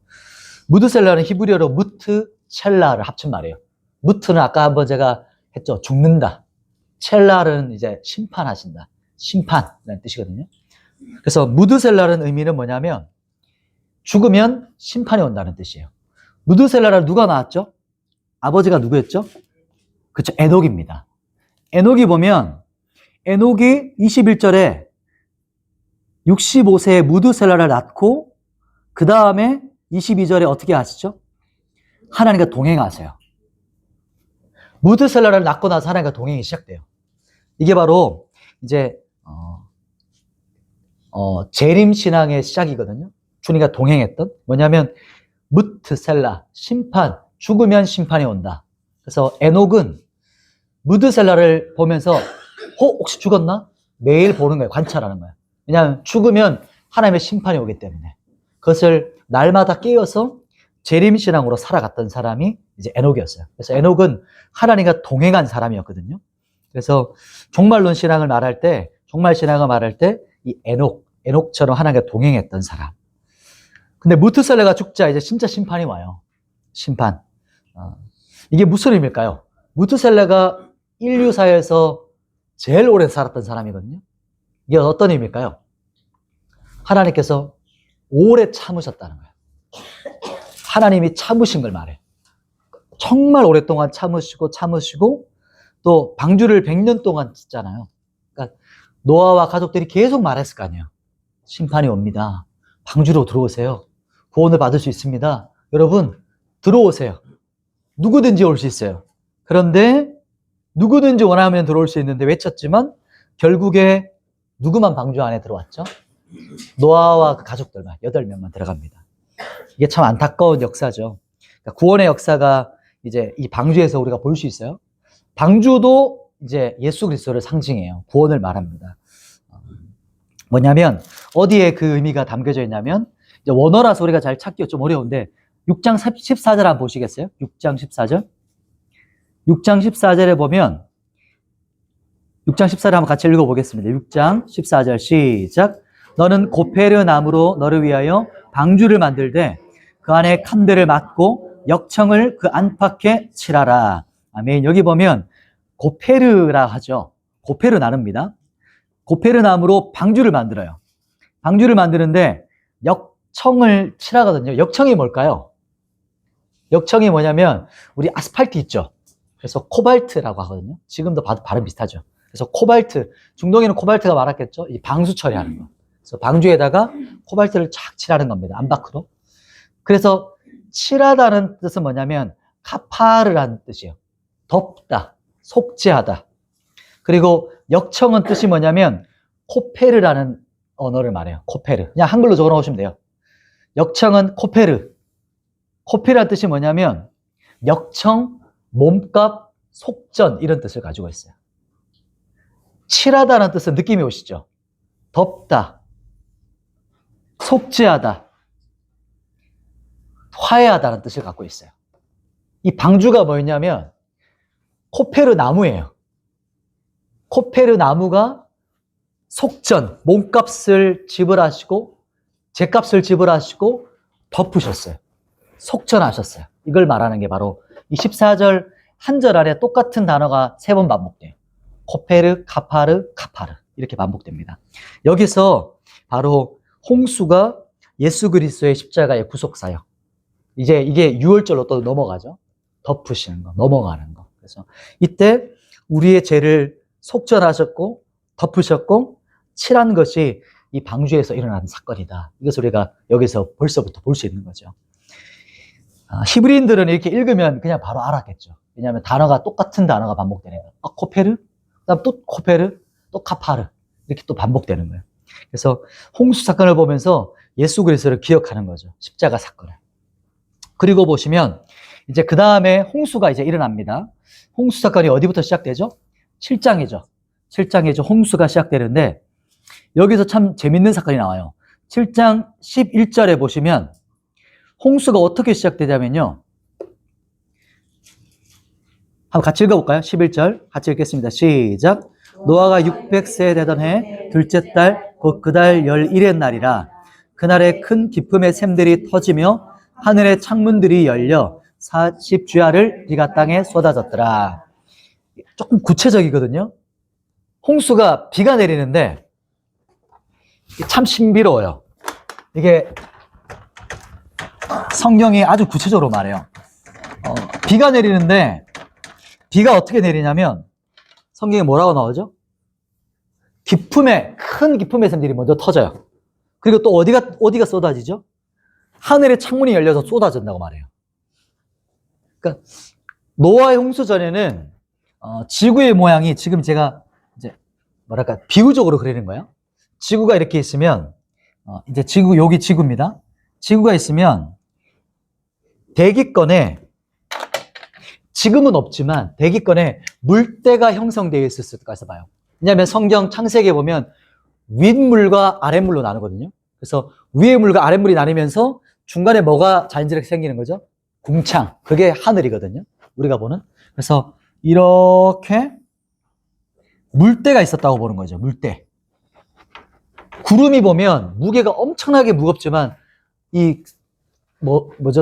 A: 무드셀라는 히브리어로 무트첼라를 합친 말이에요. 무트는 아까 한번 제가 했죠. 죽는다. 첼라는 이제 심판하신다. 심판이라는 뜻이거든요. 그래서 무드셀라는 의미는 뭐냐면 죽으면 심판이 온다는 뜻이에요. 무드셀라를 누가 낳았죠? 아버지가 누구였죠? 그렇죠. 에녹입니다. 에녹이 보면 에녹이 21절에 65세에 무드셀라를 낳고 그 다음에 22절에 어떻게 하시죠? 하나님과 동행하세요. 무드셀라를 낳고 나서 하나님과 동행이 시작돼요. 이게 바로 이제 재림 신앙의 시작이거든요. 주님과 동행했던 뭐냐면 무트셀라 심판 죽으면 심판이 온다. 그래서 에녹은 무드셀라를 보면서 혹시 죽었나? 매일 보는 거예요. 관찰하는 거예요. 왜냐하면 죽으면 하나님의 심판이 오기 때문에 그것을 날마다 깨어서 재림신앙으로 살아갔던 사람이 이제 에녹이었어요. 그래서 에녹은 하나님과 동행한 사람이었거든요. 그래서 종말론 신앙을 말할 때, 종말 신앙을 말할 때 이 에녹처럼 하나님과 동행했던 사람. 근데 무트셀라가 죽자 이제 진짜 심판이 와요. 심판. 이게 무슨 의미일까요? 무트셀라가 인류사에서 제일 오래 살았던 사람이거든요. 이게 어떤 의미일까요? 하나님께서 오래 참으셨다는 거예요. 하나님이 참으신 걸 말해요. 정말 오랫동안 참으시고 또 방주를 100년 동안 짓잖아요. 그러니까 노아와 가족들이 계속 말했을 거 아니에요. 심판이 옵니다. 방주로 들어오세요. 구원을 받을 수 있습니다. 여러분 들어오세요. 누구든지 올 수 있어요. 그런데 누구든지 원하면 들어올 수 있는데 외쳤지만 결국에 누구만 방주 안에 들어왔죠? 노아와 그 가족들만 8명만 들어갑니다. 이게 참 안타까운 역사죠. 그러니까 구원의 역사가 이제 이 방주에서 우리가 볼 수 있어요. 방주도 이제 예수 그리스도를 상징해요. 구원을 말합니다. 뭐냐면 어디에 그 의미가 담겨져 있냐면 이제 원어라서 우리가 잘 찾기가 좀 어려운데 6장 14절 한번 보시겠어요? 6장 14절. 6장 14절에 보면 6장 14절 한번 같이 읽어보겠습니다. 6장 14절 시작. 너는 고페르 나무로 너를 위하여 방주를 만들되 그 안에 칸들을 맞고 역청을 그 안팎에 칠하라. 아멘. 여기 보면 고페르라 하죠. 고페르 나무입니다. 고페르 나무로 방주를 만들어요. 방주를 만드는데 역청을 칠하거든요. 역청이 뭘까요? 역청이 뭐냐면 우리 아스팔트 있죠. 그래서 코발트라고 하거든요. 지금도 발음 비슷하죠. 그래서 코발트, 중동에는 코발트가 많았겠죠. 이 방수 처리하는 거. 그래서 방주에다가 코발트를 쫙 칠하는 겁니다. 안팎으로. 그래서 칠하다는 뜻은 뭐냐면 카파르라는 뜻이에요. 덮다, 속죄하다. 그리고 역청은 뜻이 뭐냐면 코페르라는 언어를 말해요. 코페르. 그냥 한글로 적어 놓으시면 돼요. 역청은 코페르. 코페르라는 뜻이 뭐냐면 역청, 몸값, 속전 이런 뜻을 가지고 있어요. 칠하다는 뜻은 느낌이 오시죠? 덮다, 속죄하다, 화해하다는 뜻을 갖고 있어요. 이 방주가 뭐였냐면 코페르 나무예요. 코페르 나무가 속전, 몸값을 지불하시고 제값을 지불하시고 덮으셨어요. 속전하셨어요. 이걸 말하는 게 바로 이 14절 한 절 안에 똑같은 단어가 3번 반복돼요. 코페르, 카파르, 카파르 이렇게 반복됩니다. 여기서 바로 홍수가 예수 그리스도의 십자가의 구속사역. 이제 이게 6월절로 또 넘어가죠. 덮으시는 거, 넘어가는 거. 그래서 이때 우리의 죄를 속전하셨고 덮으셨고 칠한 것이 이 방주에서 일어난 사건이다. 이것을 우리가 여기서 벌써부터 볼 수 있는 거죠. 히브리인들은 이렇게 읽으면 그냥 바로 알았겠죠. 왜냐하면 단어가 똑같은 단어가 반복되니까. 코페르, 그다음 또 코페르, 또 카파르 이렇게 또 반복되는 거예요. 그래서 홍수 사건을 보면서 예수 그리스도를 기억하는 거죠. 십자가 사건을. 그리고 보시면 이제 그 다음에 홍수가 이제 일어납니다. 홍수 사건이 어디부터 시작되죠? 7장이죠. 7장에 홍수가 시작되는데 여기서 참 재밌는 사건이 나와요. 7장 11절에 보시면 홍수가 어떻게 시작되냐면요. 한번 같이 읽어볼까요? 11절 같이 읽겠습니다. 시작. 노아가 600세 되던 해 둘째 달 곧 그 달 11의 날이라. 그날에 큰 기품의 샘들이 터지며 하늘의 창문들이 열려 40주야를 비가 땅에 쏟아졌더라. 조금 구체적이거든요. 홍수가 비가 내리는데 참 신비로워요. 이게 성경이 아주 구체적으로 말해요. 비가 내리는데 비가 어떻게 내리냐면 성경에 뭐라고 나오죠? 큰 기품의 샘들이 먼저 터져요. 그리고 또 어디가 쏟아지죠? 하늘의 창문이 열려서 쏟아진다고 말해요. 그러니까 노아의 홍수 전에는 지구의 모양이 지금 제가 이제 뭐랄까 비유적으로 그리는 거예요. 지구가 이렇게 있으면 이제 여기 지구입니다. 지구가 있으면 대기권에 지금은 없지만 대기권에 물대가 형성되어 있을 것 같아서 봐요. 왜냐하면 성경 창세기에 보면 윗물과 아랫물로 나누거든요. 그래서 위의 물과 아랫물이 나뉘면서 중간에 뭐가 자연스럽게 생기는 거죠? 궁창. 그게 하늘이거든요. 우리가 보는. 그래서 이렇게 물대가 있었다고 보는 거죠. 물대. 구름이 보면 무게가 엄청나게 무겁지만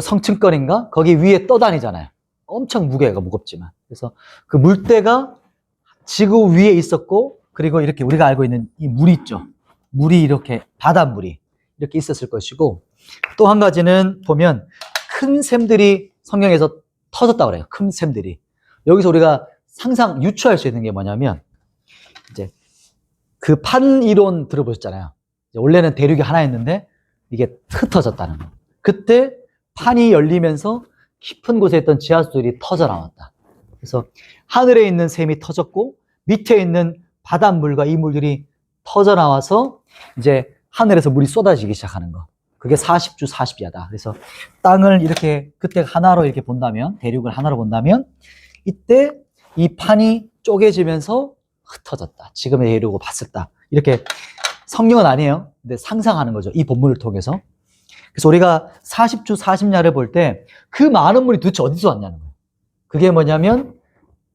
A: 성층권인가? 거기 위에 떠다니잖아요. 엄청 무게가 무겁지만. 그래서 그 물대가 지구 위에 있었고, 그리고 이렇게 우리가 알고 있는 이 물이 있죠. 물이 이렇게, 바닷물이 이렇게 있었을 것이고, 또 한 가지는 보면 큰 샘들이 성경에서 터졌다고 그래요. 큰 샘들이. 여기서 우리가 유추할 수 있는 게 뭐냐면, 이제 그 판 이론 들어보셨잖아요. 원래는 대륙이 하나였는데 이게 흩어졌다는 거. 그때 판이 열리면서 깊은 곳에 있던 지하수들이 터져 나왔다. 그래서 하늘에 있는 샘이 터졌고 밑에 있는 바닷물과 이물들이 터져 나와서 이제 하늘에서 물이 쏟아지기 시작하는 거. 그게 40주 40야다. 그래서 땅을 이렇게 그때 하나로 이렇게 본다면, 대륙을 하나로 본다면 이때 이 판이 쪼개지면서 흩어졌다. 지금의 대륙으로 봤었다. 이렇게 성경은 아니에요. 근데 상상하는 거죠. 이 본문을 통해서. 그래서 우리가 40주 40야를 볼 때 그 많은 물이 도대체 어디서 왔냐는 거예요. 그게 뭐냐면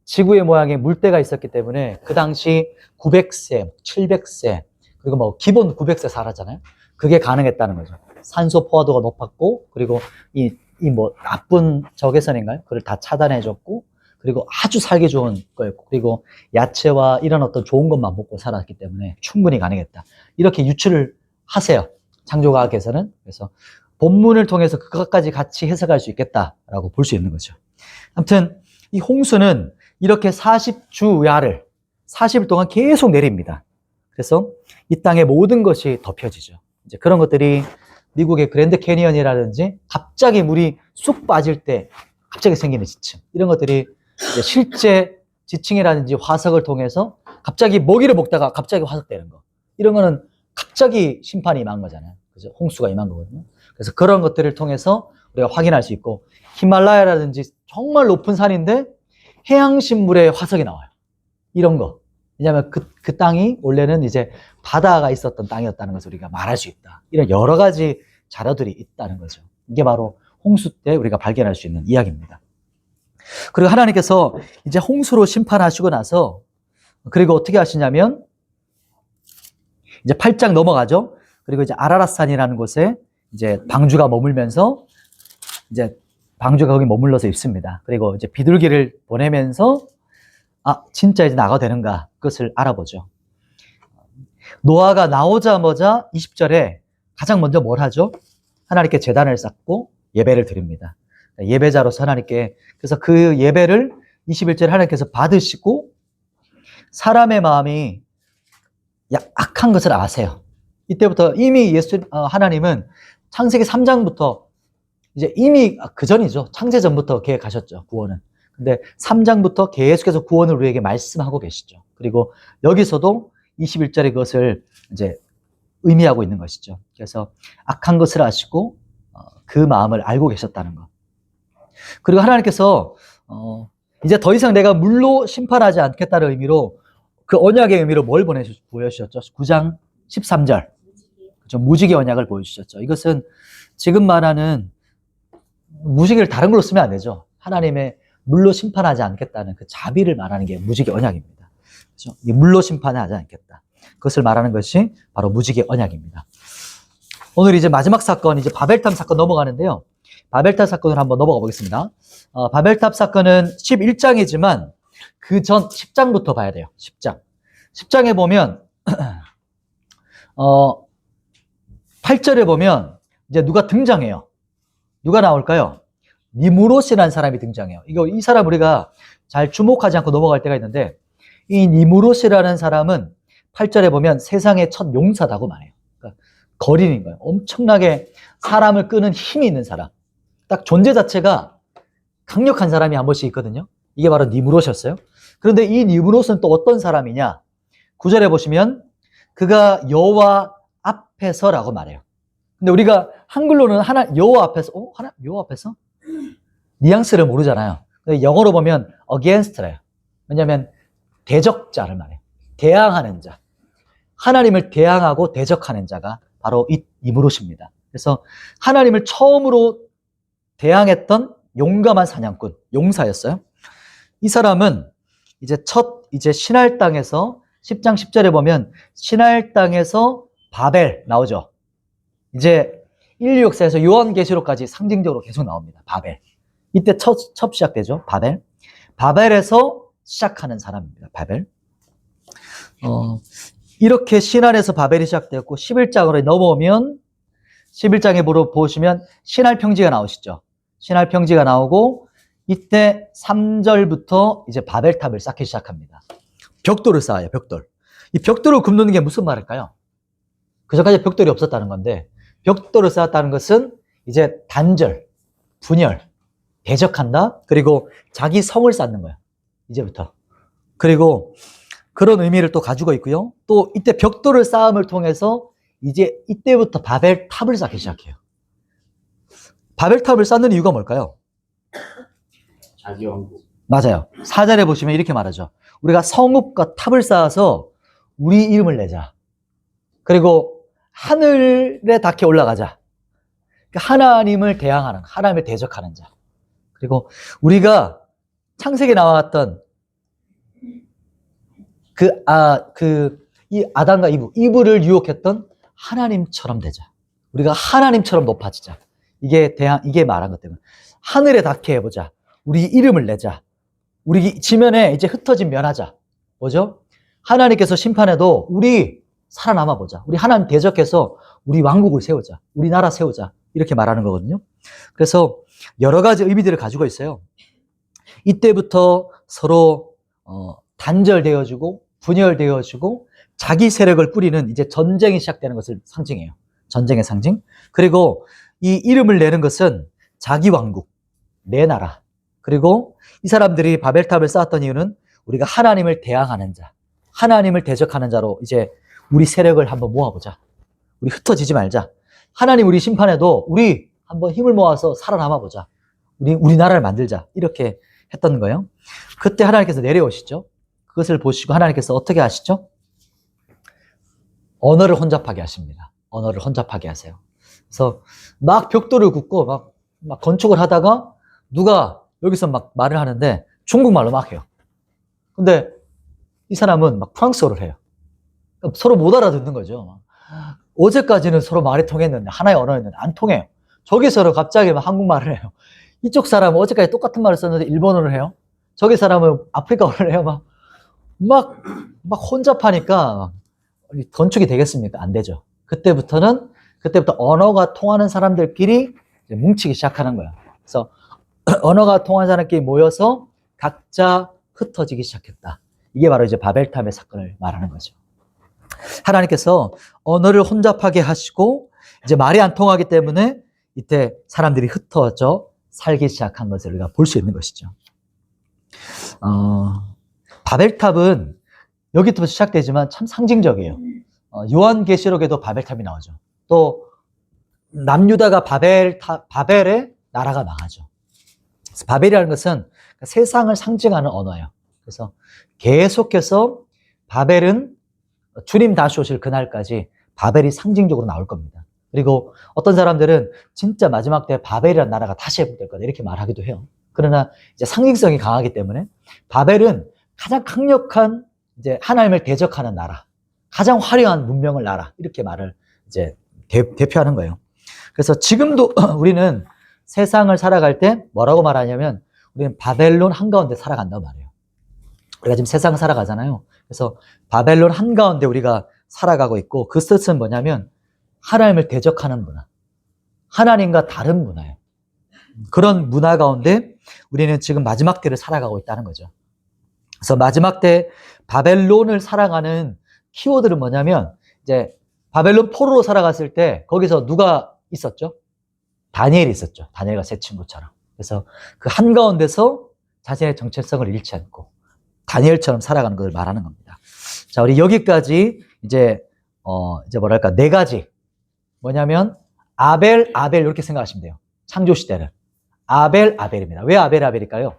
A: 지구의 모양에 물때가 있었기 때문에 그 당시 900세, 700세, 그리고 뭐 기본 900세 살았잖아요. 그게 가능했다는 거죠. 산소 포화도가 높았고, 그리고 이 뭐 나쁜 적외선인가요? 그걸 다 차단해줬고, 그리고 아주 살기 좋은 거였고, 그리고 야채와 이런 어떤 좋은 것만 먹고 살았기 때문에 충분히 가능했다. 이렇게 유추를 하세요. 창조과학에서는. 그래서 본문을 통해서 그것까지 같이 해석할 수 있겠다라고 볼 수 있는 거죠. 아무튼 이 홍수는 이렇게 40주야를 40일 동안 계속 내립니다. 그래서 이 땅의 모든 것이 덮여지죠. 이제 그런 것들이 미국의 그랜드 캐니언이라든지 갑자기 물이 쑥 빠질 때 갑자기 생기는 지층, 이런 것들이 이제 실제 지층이라든지 화석을 통해서 갑자기 먹이를 먹다가 갑자기 화석되는 거, 이런 거는 갑자기 심판이 임한 거잖아요. 그죠? 홍수가 임한 거거든요. 그래서 그런 것들을 통해서 우리가 확인할 수 있고, 히말라야라든지 정말 높은 산인데 해양식물의 화석이 나와요. 이런 거. 왜냐하면 그 땅이 원래는 이제 바다가 있었던 땅이었다는 것을 우리가 말할 수 있다. 이런 여러 가지 자료들이 있다는 거죠. 이게 바로 홍수 때 우리가 발견할 수 있는 이야기입니다. 그리고 하나님께서 이제 홍수로 심판하시고 나서, 그리고 어떻게 하시냐면 이제 8장 넘어가죠. 그리고 이제 아라랏산이라는 곳에 이제 방주가 머물면서 이제 방주가 거기 머물러서 있습니다. 그리고 이제 비둘기를 보내면서 진짜 이제 나가 되는가, 그것을 알아보죠. 노아가 나오자마자 20절에 가장 먼저 뭘 하죠? 하나님께 제단을 쌓고 예배를 드립니다. 예배자로서 하나님께, 그래서 그 예배를 21절에 하나님께서 받으시고, 사람의 마음이 악한 것을 아세요. 이때부터 이미 하나님은 창세기 3장부터 이제 이미 그 전이죠. 창세 전부터 계획하셨죠, 구원은. 근데 3장부터 계속해서 구원을 우리에게 말씀하고 계시죠. 그리고 여기서도 21절에 그것을 이제 의미하고 있는 것이죠. 그래서 악한 것을 아시고 그 마음을 알고 계셨다는 것. 그리고 하나님께서 이제 더 이상 내가 물로 심판하지 않겠다는 의미로, 그 언약의 의미로 뭘 보여주셨죠? 9장 13절. 그렇죠? 무지개 언약을 보여주셨죠. 이것은 지금 말하는 무지개를 다른 걸로 쓰면 안 되죠. 하나님의 물로 심판하지 않겠다는 그 자비를 말하는 게 무지개 언약입니다. 그렇죠? 물로 심판하지 않겠다. 그것을 말하는 것이 바로 무지개 언약입니다. 오늘 이제 마지막 사건, 이제 바벨탑 사건 넘어가는데요. 바벨탑 사건을 한번 넘어가 보겠습니다. 바벨탑 사건은 11장이지만 그 전 10장부터 봐야 돼요. 10장. 10장에 보면 8절에 보면 이제 누가 등장해요. 누가 나올까요? 니무롯이라는 사람이 등장해요. 이 사람 우리가 잘 주목하지 않고 넘어갈 때가 있는데, 이 니무롯이라는 사람은 8절에 보면 세상의 첫 용사다고 말해요. 그러니까 거린인 거예요. 엄청나게 사람을 끄는 힘이 있는 사람. 딱 존재 자체가 강력한 사람이 한 번씩 있거든요. 이게 바로 니무롯이었어요. 그런데 이 니무롯은 또 어떤 사람이냐? 9절에 보시면 그가 여호와 앞에서라고 말해요. 근데 우리가 한글로는 여호와 앞에서, 여호와 앞에서? 뉘앙스를 모르잖아요. 근데 영어로 보면 against래요. 왜냐하면 대적자를 말해요. 대항하는 자. 하나님을 대항하고 대적하는 자가 바로 이 니무롯입니다. 그래서 하나님을 처음으로 대항했던 용감한 사냥꾼, 용사였어요. 이 사람은 이제 신할 땅에서 10장 10절에 보면 신할 땅에서 바벨 나오죠. 이제 인류 역사에서 요한계시록까지 상징적으로 계속 나옵니다. 바벨. 이때 첫 시작되죠. 바벨. 바벨에서 시작하는 사람입니다. 바벨. 이렇게 신할에서 바벨이 시작되었고 11장으로 넘어오면 11장에 보시면 신할 평지가 나오시죠. 신할 평지가 나오고 이때 3절부터 이제 바벨탑을 쌓기 시작합니다. 벽돌을 쌓아요, 벽돌. 이 벽돌을 굽는 게 무슨 말일까요? 그전까지 벽돌이 없었다는 건데 벽돌을 쌓았다는 것은 이제 단절, 분열, 대적한다. 그리고 자기 성을 쌓는 거야. 이제부터. 그리고 그런 의미를 또 가지고 있고요. 또 이때 벽돌을 쌓음을 통해서 이제 이때부터 바벨탑을 쌓기 시작해요. 바벨탑을 쌓는 이유가 뭘까요?
B: 자기 왕국.
A: 맞아요. 4절에 보시면 이렇게 말하죠. 우리가 성읍과 탑을 쌓아서 우리 이름을 내자. 그리고 하늘에 닿게 올라가자. 하나님을 대항하는, 하나님을 대적하는 자. 그리고 우리가 창세기에 나왔던 이 아담과 이브를 유혹했던 하나님처럼 되자. 우리가 하나님처럼 높아지자. 이게 말한 것 때문에. 하늘에 닿게 해보자. 우리 이름을 내자. 우리 지면에 이제 흩어진 면하자. 뭐죠? 하나님께서 심판해도 우리 살아남아 보자. 우리 하나님 대적해서 우리 왕국을 세우자. 우리 나라 세우자. 이렇게 말하는 거거든요. 그래서 여러 가지 의미들을 가지고 있어요. 이때부터 서로 단절되어지고 분열되어지고 자기 세력을 꾸리는 이제 전쟁이 시작되는 것을 상징해요. 전쟁의 상징. 그리고 이 이름을 내는 것은 자기 왕국, 내 나라. 그리고 이 사람들이 바벨탑을 쌓았던 이유는 우리가 하나님을 대항하는 자, 하나님을 대적하는 자로 이제 우리 세력을 한번 모아보자. 우리 흩어지지 말자. 하나님 우리 심판해도 우리 한번 힘을 모아서 살아남아 보자. 우리 나라를 만들자. 이렇게 했던 거예요. 그때 하나님께서 내려오시죠. 그것을 보시고 하나님께서 어떻게 하시죠? 언어를 혼잡하게 하십니다. 언어를 혼잡하게 하세요. 그래서 막 벽돌을 굽고 막 건축을 하다가 누가 여기서 막 말을 하는데 중국말로 막 해요. 근데 이 사람은 막 프랑스어를 해요. 그러니까 서로 못 알아듣는 거죠. 어제까지는 서로 말이 통했는데 하나의 언어였는데 안 통해요. 저기서는 갑자기 막 한국말을 해요. 이쪽 사람은 어제까지 똑같은 말을 썼는데 일본어를 해요. 저기 사람은 아프리카어를 해요. 막 혼잡하니까 건축이 되겠습니까? 안 되죠. 그때부터 언어가 통하는 사람들끼리 이제 뭉치기 시작하는 거예요. 그래서 언어가 통하는 사람끼리 모여서 각자 흩어지기 시작했다. 이게 바로 이제 바벨탑의 사건을 말하는 거죠. 하나님께서 언어를 혼잡하게 하시고 이제 말이 안 통하기 때문에 이때 사람들이 흩어져 살기 시작한 것을 우리가 볼 수 있는 것이죠. 바벨탑은 여기부터 시작되지만 참 상징적이에요. 요한계시록에도 바벨탑이 나오죠. 또 남유다가 바벨의 나라가 망하죠. 그래서 바벨이라는 것은 세상을 상징하는 언어예요. 그래서 계속해서 바벨은 주님 다시 오실 그날까지 바벨이 상징적으로 나올 겁니다. 그리고 어떤 사람들은 진짜 마지막 때 바벨이라는 나라가 다시 회복될 거다 이렇게 말하기도 해요. 그러나 이제 상징성이 강하기 때문에 바벨은 가장 강력한 이제 하나님을 대적하는 나라, 가장 화려한 문명을 나라 이렇게 말을 이제 대표하는 거예요. 그래서 지금도 우리는 세상을 살아갈 때 뭐라고 말하냐면 우리는 바벨론 한가운데 살아간다고 말해요. 우리가 지금 세상을 살아가잖아요. 그래서 바벨론 한가운데 우리가 살아가고 있고 그 뜻은 뭐냐면 하나님을 대적하는 문화, 하나님과 다른 문화예요. 그런 문화 가운데 우리는 지금 마지막 때를 살아가고 있다는 거죠. 그래서 마지막 때 바벨론을 살아가는 키워드는 뭐냐면 이제 바벨론 포로로 살아갔을 때 거기서 누가 있었죠? 다니엘이 있었죠. 다니엘과 세 친구처럼. 그래서 그 한가운데서 자신의 정체성을 잃지 않고 다니엘처럼 살아가는 것을 말하는 겁니다. 자, 우리 여기까지 이제 뭐랄까, 네 가지. 뭐냐면, 아벨, 이렇게 생각하시면 돼요. 창조 시대는. 아벨입니다. 왜 아벨일까요?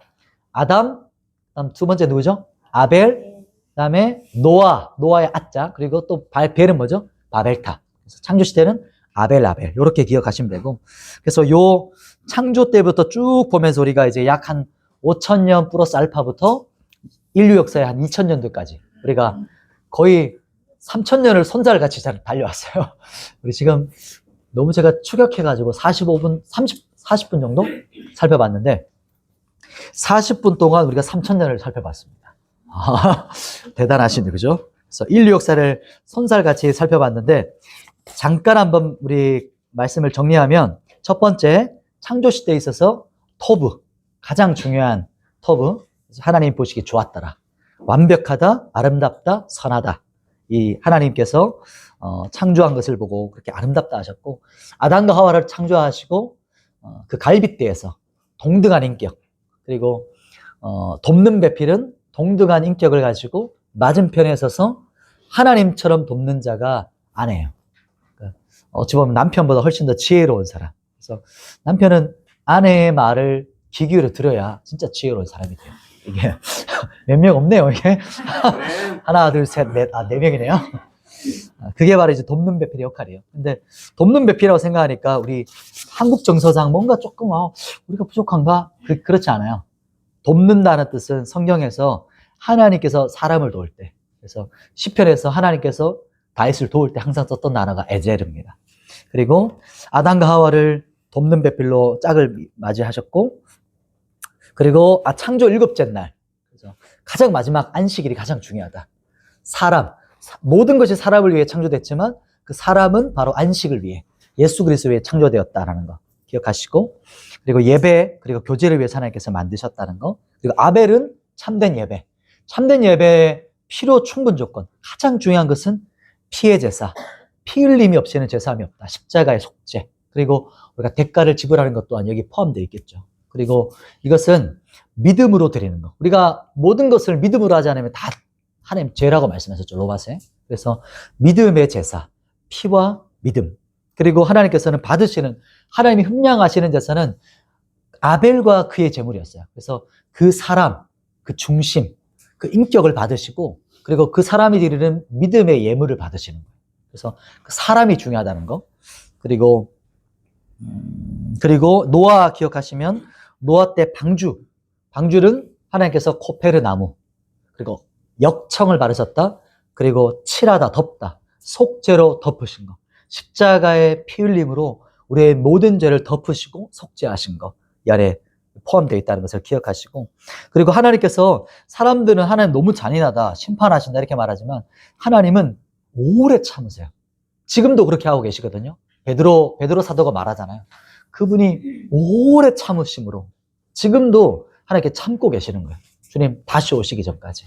A: 아담, 다음 두 번째 누구죠? 아벨, 그 다음에 노아의 아자, 그리고 또 벨은 뭐죠? 바벨탑. 그래서 창조 시대는 아벨. 이렇게 기억하시면 되고. 그래서 요 창조 때부터 쭉 보면서 우리가 이제 약 한 5,000년 플러스 알파부터 인류 역사의 한 2,000년도까지 우리가 거의 3,000년을 손살같이 잘 달려왔어요. 우리 지금 너무 제가 추격해가지고 40분 정도 살펴봤는데 40분 동안 우리가 3,000년을 살펴봤습니다. 대단하시네, 그죠? 그래서 인류 역사를 손살같이 살펴봤는데 잠깐 한번 우리 말씀을 정리하면 첫 번째, 창조 시대에 있어서 토브, 가장 중요한 토브. 하나님 보시기 좋았더라. 완벽하다, 아름답다, 선하다. 이 하나님께서 창조한 것을 보고 그렇게 아름답다 하셨고, 아담과 하와를 창조하시고 그 갈빗대에서 동등한 인격, 그리고 돕는 배필은 동등한 인격을 가지고 맞은편에 서서 하나님처럼 돕는 자가 아내예요. 그러니까 어찌 보면 남편보다 훨씬 더 지혜로운 사람. 그래서 남편은 아내의 말을 귀 기울여 들어야 진짜 지혜로운 사람이 돼요. 이게 몇 명 없네요. 이게 하나, 둘, 셋, 넷, 네 명이네요. 그게 바로 이제 돕는 배필의 역할이에요. 근데 돕는 배필이라고 생각하니까 우리 한국 정서상 뭔가 조금 우리가 부족한가? 그렇지 않아요. 돕는다는 뜻은 성경에서 하나님께서 사람을 도울 때, 그래서 시편에서 하나님께서 다윗을 도울 때 항상 썼던 단어가 에제르입니다. 그리고 아담과 하와를 돕는 배필로 짝을 맞이하셨고, 그리고 창조 7째 날, 그래서 가장 마지막 안식일이 가장 중요하다. 모든 것이 사람을 위해 창조됐지만 그 사람은 바로 안식을 위해, 예수 그리스도를 위해 창조되었다라는 거 기억하시고, 그리고 예배, 그리고 교제를 위해서 하나님께서 만드셨다는 거, 그리고 아벨은 참된 예배. 참된 예배의 필요 충분 조건, 가장 중요한 것은 피의 제사, 피 흘림이 없이는 제사함이 없다. 십자가의 속죄, 그리고 우리가 대가를 지불하는 것 또한 여기 포함되어 있겠죠. 그리고 이것은 믿음으로 드리는 거. 우리가 모든 것을 믿음으로 하지 않으면 다 하나님 죄라고 말씀하셨죠, 로마서에. 그래서 믿음의 제사, 피와 믿음. 그리고 하나님께서는 받으시는, 하나님이 흠량하시는 제사는 아벨과 그의 제물이었어요. 그래서 그 사람, 그 중심, 그 인격을 받으시고, 그리고 그 사람이 드리는 믿음의 예물을 받으시는 거예요. 그래서 그 사람이 중요하다는 거. 그리고 노아 기억하시면 노아 때 방주는 하나님께서 코페르 나무, 그리고 역청을 바르셨다, 그리고 칠하다, 덮다, 속죄로 덮으신 거, 십자가의 피 흘림으로 우리의 모든 죄를 덮으시고 속죄하신 거, 이 안에 포함되어 있다는 것을 기억하시고, 그리고 하나님께서 사람들은 하나님 너무 잔인하다, 심판하신다 이렇게 말하지만 하나님은 오래 참으세요. 지금도 그렇게 하고 계시거든요. 베드로 사도가 말하잖아요. 그분이 오래 참으심으로 지금도 하나님께 참고 계시는 거예요. 주님 다시 오시기 전까지.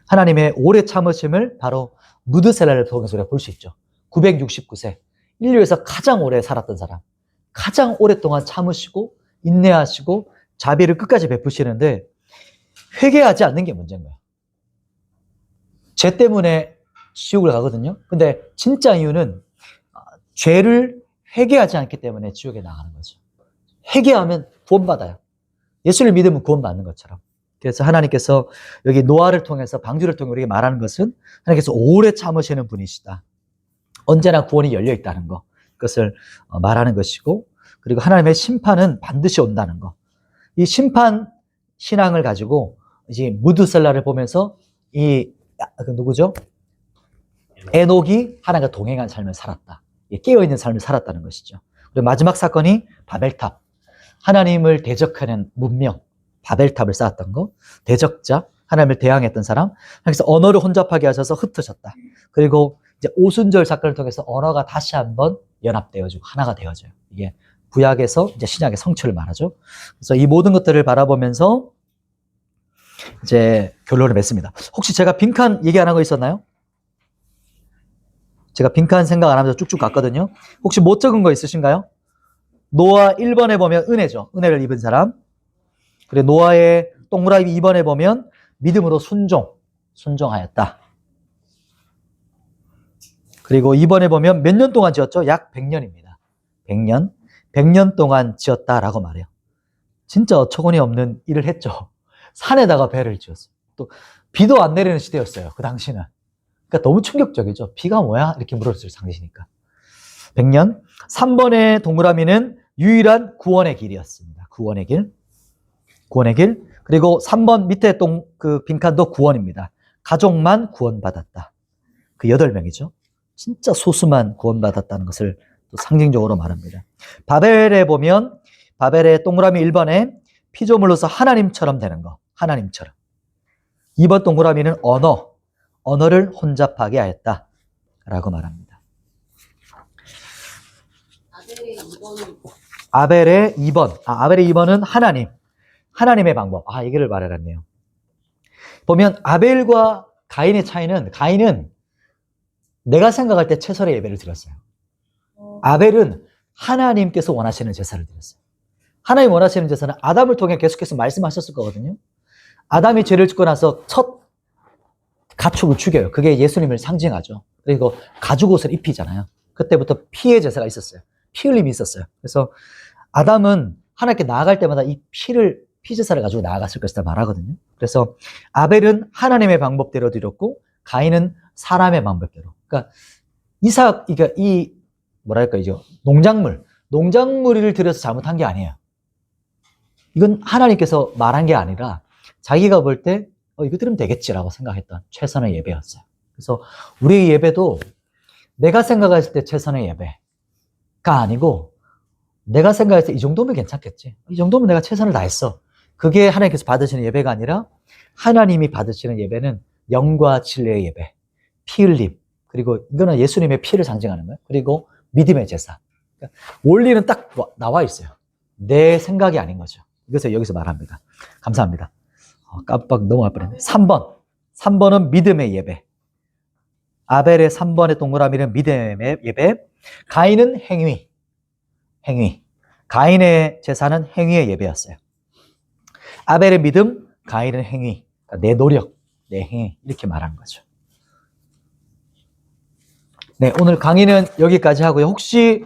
A: 하나님의 오래 참으심을 바로 무드셀라를 통해서 우리가 볼 수 있죠. 969세, 인류에서 가장 오래 살았던 사람, 가장 오랫동안 참으시고 인내하시고 자비를 끝까지 베푸시는데 회개하지 않는 게 문제인 거예요. 죄 때문에 지옥을 가거든요. 근데 진짜 이유는 죄를 회개하지 않기 때문에 지옥에 나가는 거죠. 회개하면 구원받아요. 예수를 믿으면 구원받는 것처럼. 그래서 하나님께서 여기 노아를 통해서, 방주를 통해 우리에게 말하는 것은 하나님께서 오래 참으시는 분이시다. 언제나 구원이 열려 있다는 거, 그것을 말하는 것이고, 그리고 하나님의 심판은 반드시 온다는 거. 이 심판 신앙을 가지고 이제 무드셀라를 보면서 누구죠? 에녹이 하나님과 동행한 삶을 살았다. 깨어있는 삶을 살았다는 것이죠. 그리고 마지막 사건이 바벨탑. 하나님을 대적하는 문명, 바벨탑을 쌓았던 거. 대적자, 하나님을 대항했던 사람. 그래서 언어를 혼잡하게 하셔서 흩으셨다. 그리고 이제 오순절 사건을 통해서 언어가 다시 한번 연합되어지고 하나가 되어져요. 이게 구약에서 이제 신약의 성취를 말하죠. 그래서 이 모든 것들을 바라보면서 이제 결론을 맺습니다. 혹시 제가 빈칸 얘기 안 하고 있었나요? 제가 빈칸 생각 안 하면서 쭉쭉 갔거든요. 혹시 못 적은 거 있으신가요? 노아 1번에 보면 은혜죠. 은혜를 입은 사람. 그리고 노아의 동그라미 2번에 보면 믿음으로 순종하였다. 그리고 2번에 보면 몇 년 동안 지었죠? 약 100년입니다. 100년 동안 지었다라고 말해요. 진짜 어처구니 없는 일을 했죠. 산에다가 배를 지었어요. 또 비도 안 내리는 시대였어요. 그 당시는. 그러니까 너무 충격적이죠. 비가 뭐야? 이렇게 물었을 당시니까. 100년. 3번의 동그라미는 유일한 구원의 길이었습니다. 구원의 길. 그리고 3번 밑에 그 빈칸도 구원입니다. 가족만 구원받았다. 그 8명이죠. 진짜 소수만 구원받았다는 것을 또 상징적으로 말합니다. 바벨에 보면 바벨의 동그라미 1번에 피조물로서 하나님처럼 되는 거. 하나님처럼. 2번 동그라미는 언어를 혼잡하게 하였다. 라고 말합니다.
C: 아벨의 2번은
A: 아벨의 2번. 아벨의 2번은 하나님. 하나님의 방법. 얘기를 말해놨네요. 보면 아벨과 가인의 차이는, 가인은 내가 생각할 때 최선의 예배를 드렸어요. 아벨은 하나님께서 원하시는 제사를 드렸어요. 하나님 원하시는 제사는 아담을 통해 계속해서 말씀하셨을 거거든요. 아담이 죄를 짓고 나서 첫 가축을 죽여요. 그게 예수님을 상징하죠. 그리고 가죽옷을 입히잖아요. 그때부터 피의 제사가 있었어요. 피 흘림이 있었어요. 그래서 아담은 하나님께 나아갈 때마다 이 피 제사를 가지고 나아갔을 것이다 말하거든요. 그래서 아벨은 하나님의 방법대로 드렸고 가인은 사람의 방법대로. 그러니까 농작물을 들여서 잘못한 게 아니에요. 이건 하나님께서 말한 게 아니라 자기가 볼 때 이거 들으면 되겠지라고 생각했던 최선의 예배였어요. 그래서 우리의 예배도 내가 생각했을 때 최선의 예배가 아니고 내가 생각했을 때 이 정도면 괜찮겠지. 이 정도면 내가 최선을 다했어. 그게 하나님께서 받으시는 예배가 아니라 하나님이 받으시는 예배는 영과 진리의 예배, 피 흘림, 그리고 이거는 예수님의 피를 상징하는 거예요. 그리고 믿음의 제사. 그러니까 원리는 딱 나와 있어요. 내 생각이 아닌 거죠. 그래서 여기서 말합니다. 감사합니다. 깜빡 넘어갈 뻔했네. 3번은 믿음의 예배. 아벨의 3번의 동그라미는 믿음의 예배. 가인은 행위. 가인의 제사는 행위의 예배였어요. 아벨의 믿음, 가인은 행위. 그러니까 내 노력, 내 행위. 이렇게 말하는 거죠. 네, 오늘 강의는 여기까지 하고요. 혹시